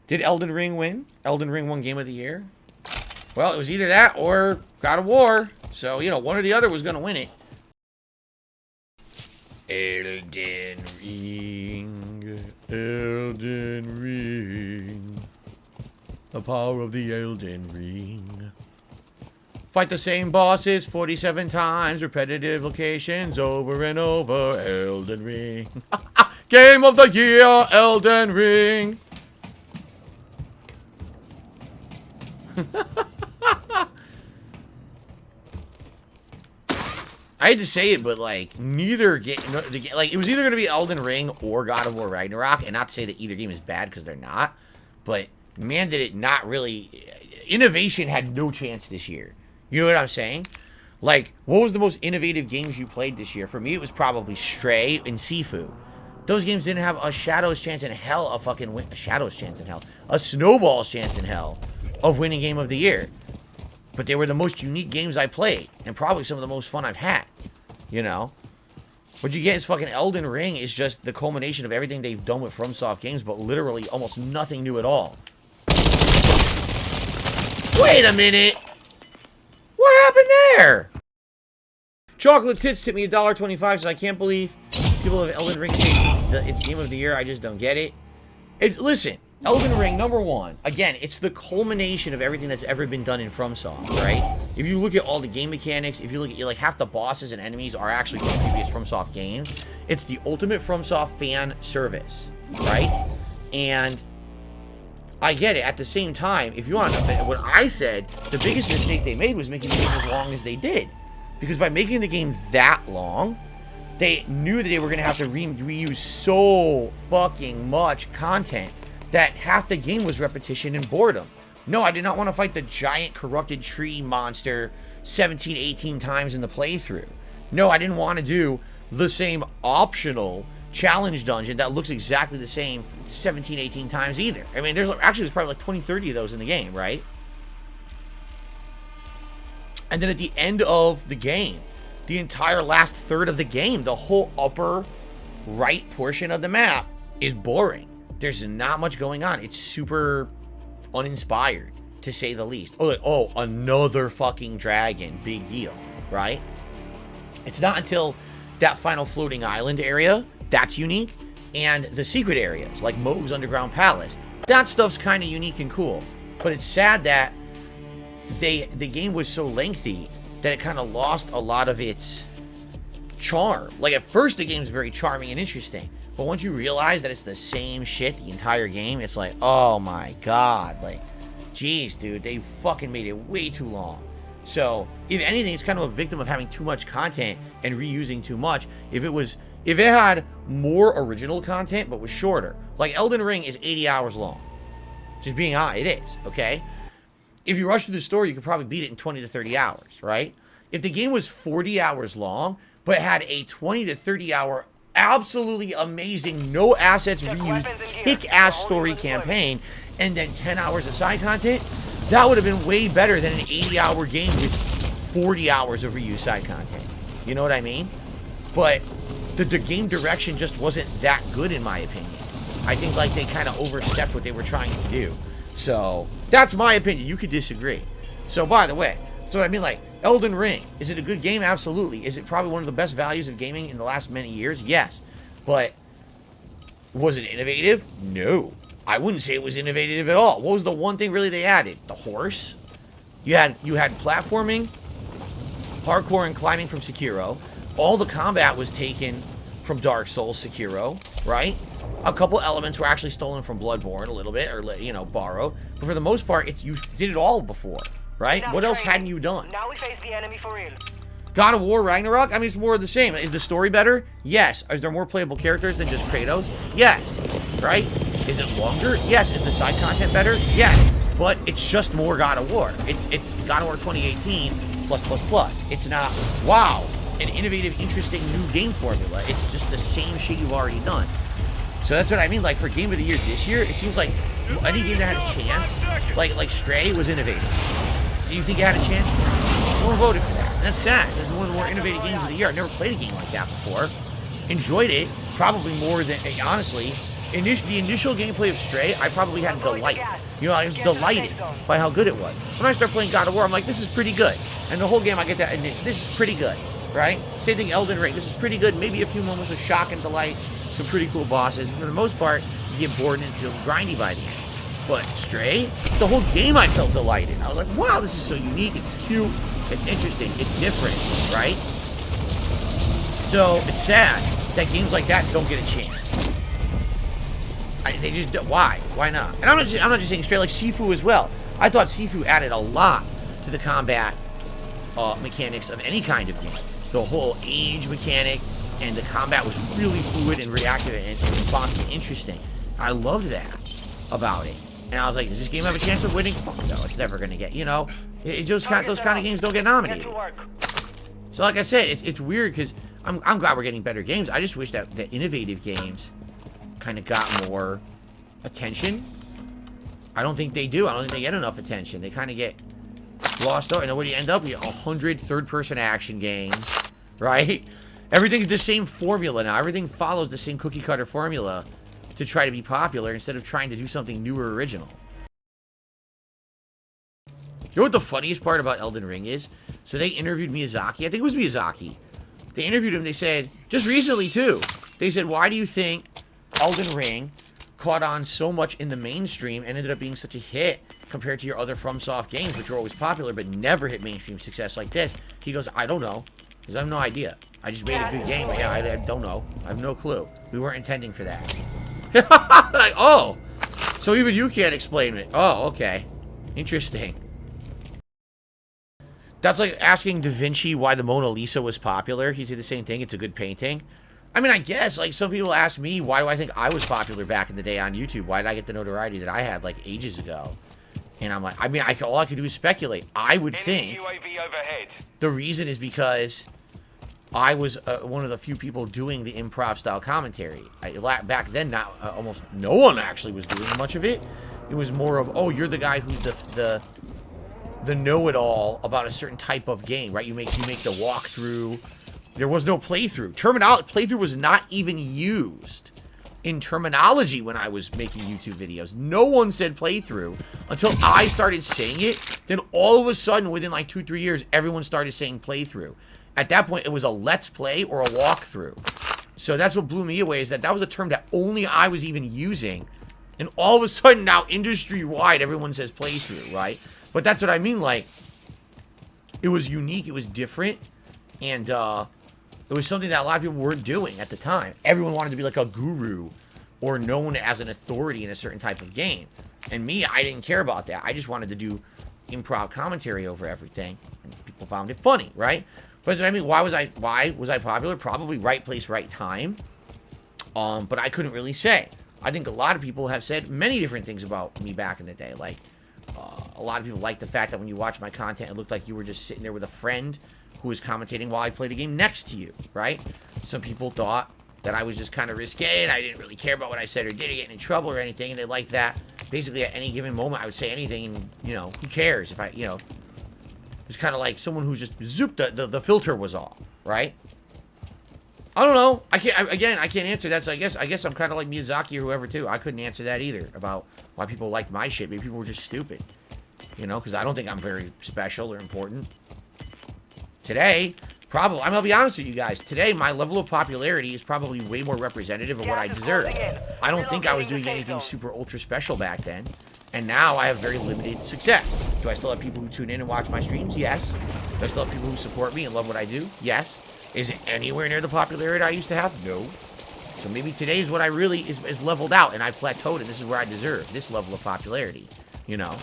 Did Elden Ring win? Elden Ring won Game of the Year? Well, it was either that or God of War. So, you know, one or the other was going to win it. Elden Ring. Elden Ring. The power of the Elden Ring. Fight the same bosses 47 times. Repetitive locations over and over. Elden Ring. Game of the Year. Elden Ring. I hate to say it, but like neither game, like it was either going to be Elden Ring or God of War Ragnarok, and not to say that either game is bad because they're not, but man, did it not really. Innovation had no chance this year. You know what I'm saying? Like, what was the most innovative games you played this year? For me, it was probably Stray and Sifu. Those games didn't have a shadow's chance in hell of fucking a shadow's chance in hell, a snowball's chance in hell of winning Game of the Year. But they were the most unique games I played, and probably some of the most fun I've had, you know? What you get is fucking Elden Ring is just the culmination of everything they've done with FromSoft games, but literally almost nothing new at all. Wait a minute! What happened there? Chocolate Tits tipped me $1.25, so I can't believe people of Elden Ring say it's Game of the Year. I just don't get it. Listen. Elden Ring, number one. Again, it's the culmination of everything that's ever been done in FromSoft, right? If you look at all the game mechanics, if you look at like half the bosses and enemies are actually from previous FromSoft games. It's the ultimate FromSoft fan service, right? And I get it. At the same time, if you want to, what I said, the biggest mistake they made was making the game as long as they did. Because by making the game that long, they knew that they were going to have to reuse so fucking much content that half the game was repetition and boredom. No, I did not want to fight the giant corrupted tree monster 17, 18 times in the playthrough. No, I didn't want to do the same optional challenge dungeon that looks exactly the same 17, 18 times either. I mean, there's probably like 20, 30 of those in the game, right? And then at the end of the game, the entire last third of the game, the whole upper right portion of the map is boring. There's not much going on. It's super uninspired, to say the least. Oh, like, oh, another fucking dragon. Big deal, right? It's not until that final floating island area, that's unique, and the secret areas, like Moog's Underground Palace. That stuff's kind of unique and cool. But it's sad that the game was so lengthy that it kind of lost a lot of its charm. Like, at first, the game's very charming and interesting. But once you realize that it's the same shit the entire game, it's like, oh my god, like, geez, dude, they fucking made it way too long. So, if anything, it's kind of a victim of having too much content and reusing too much. If it had more original content, but was shorter. Like, Elden Ring is 80 hours long. Just being honest, it is, okay? If you rush through the story, you could probably beat it in 20 to 30 hours, right? If the game was 40 hours long, but had a 20 to 30 hour absolutely amazing, no assets reused, kick-ass story campaign, and then 10 hours of side content, that would have been way better than an 80-hour game with 40 hours of reused side content. You know what I mean? But the game direction just wasn't that good, in my opinion. I think like they kind of overstepped what they were trying to do. So that's my opinion. You could disagree. So by the way, so I mean, like, Elden Ring, is it a good game? Absolutely. Is it probably one of the best values of gaming in the last many years? Yes. But was it innovative? No. I wouldn't say it was innovative at all. What was the one thing really they added? The horse. You had platforming, parkour, and climbing from Sekiro. All the combat was taken from Dark Souls, Sekiro, right? A couple elements were actually stolen from Bloodborne a little bit, or, you know, borrowed. But for the most part, you did it all before. Right? What else hadn't you done? Now we face the enemy for real. God of War Ragnarok? I mean, it's more of the same. Is the story better? Yes. Is there more playable characters than just Kratos? Yes. Right? Is it longer? Yes. Is the side content better? Yes. But it's just more God of War. It's God of War 2018 plus plus plus. It's not, wow, an innovative, interesting new game formula. It's just the same shit you've already done. So that's what I mean. Like, for Game of the Year this year, it seems like any game that had a chance, like Stray was innovative. Do you think it had a chance? No one voted for that. That's sad. This is one of the more innovative games of the year. I've never played a game like that before. Enjoyed it, probably more than, honestly, the initial gameplay of Stray, I probably had delight. You know, I was delighted by how good it was. When I start playing God of War, I'm like, this is pretty good. And the whole game, I get that, and this is pretty good, right? Same thing, Elden Ring. This is pretty good. Maybe a few moments of shock and delight. Some pretty cool bosses. But for the most part, you get bored and it feels grindy by the end. But Stray, the whole game I felt delighted. I was like, wow, this is so unique. It's cute. It's interesting. It's different, right? So it's sad that games like that don't get a chance. They just don't. Why? Why not? And I'm not just saying Stray, like Sifu as well. I thought Sifu added a lot to the combat mechanics of any kind of game. The whole age mechanic and the combat was really fluid and reactive and responsive and interesting. I loved that about it. And I was like, does this game have a chance of winning? Fuck no, it's never going to get, you know, those kind of games don't get nominated. So like I said, it's weird because I'm glad we're getting better games. I just wish that the innovative games kind of got more attention. I don't think they do. I don't think they get enough attention. They kind of get glossed over. And then what do you end up with? 100 third-person action games, right? Everything's the same formula now. Everything follows the same cookie-cutter formula to try to be popular instead of trying to do something new or original. You know what the funniest part about Elden Ring is? So they interviewed Miyazaki. I think it was Miyazaki. They interviewed him. They said, just recently too, they said, why do you think Elden Ring caught on so much in the mainstream and ended up being such a hit compared to your other FromSoft games, which were always popular but never hit mainstream success like this? He goes, I don't know, because I have no idea. I just made a good game. Yeah, I don't know. I have no clue. We weren't intending for that. Like, oh, so even you can't explain it. Oh, okay. Interesting. That's like asking Da Vinci why the Mona Lisa was popular. He said the same thing. It's a good painting. I mean, I guess, like, some people ask me, why do I think I was popular back in the day on YouTube? Why did I get the notoriety that I had, like, ages ago? And I'm like, I mean, all I could do is speculate. I would think the reason is because I was one of the few people doing the improv-style commentary. Back then, almost no one actually was doing much of it. It was more of, oh, you're the guy who's the know-it-all about a certain type of game, right? You make the walkthrough. There was no playthrough. Playthrough was not even used in terminology when I was making YouTube videos. No one said playthrough until I started saying it. Then all of a sudden, within like 2-3 years, everyone started saying playthrough. At that point, it was a let's play or a walkthrough. So that's what blew me away, is that was a term that only I was even using. And all of a sudden, now industry-wide, everyone says playthrough, right? But that's what I mean, like, it was unique, it was different, and it was something that a lot of people weren't doing at the time. Everyone wanted to be like a guru or known as an authority in a certain type of game. And me, I didn't care about that. I just wanted to do improv commentary over everything. And people found it funny, right? But I mean, why was I popular? Probably right place, right time. But I couldn't really say. I think a lot of people have said many different things about me back in the day. Like, a lot of people like the fact that when you watch my content, it looked like you were just sitting there with a friend who was commentating while I played a game next to you, right? Some people thought that I was just kind of risque and I didn't really care about what I said or did or get in trouble or anything, and they liked that. Basically, at any given moment, I would say anything, and, you know, who cares if I, you know, it's kind of like someone who's just, zoop, the filter was off, right? I don't know. I can't answer that, so I guess I'm kind of like Miyazaki or whoever, too. I couldn't answer that either, about why people liked my shit. Maybe people were just stupid, you know, because I don't think I'm very special or important. Today, probably, I'm going to be honest with you guys. Today, my level of popularity is probably way more representative of what I deserve. I don't think I was doing anything super ultra special back then. And now I have very limited success. Do I still have people who tune in and watch my streams? Yes. Do I still have people who support me and love what I do? Yes. Is it anywhere near the popularity I used to have? No. So maybe today is what I really is leveled out, and I've plateaued, and this is where I deserve this level of popularity, you know?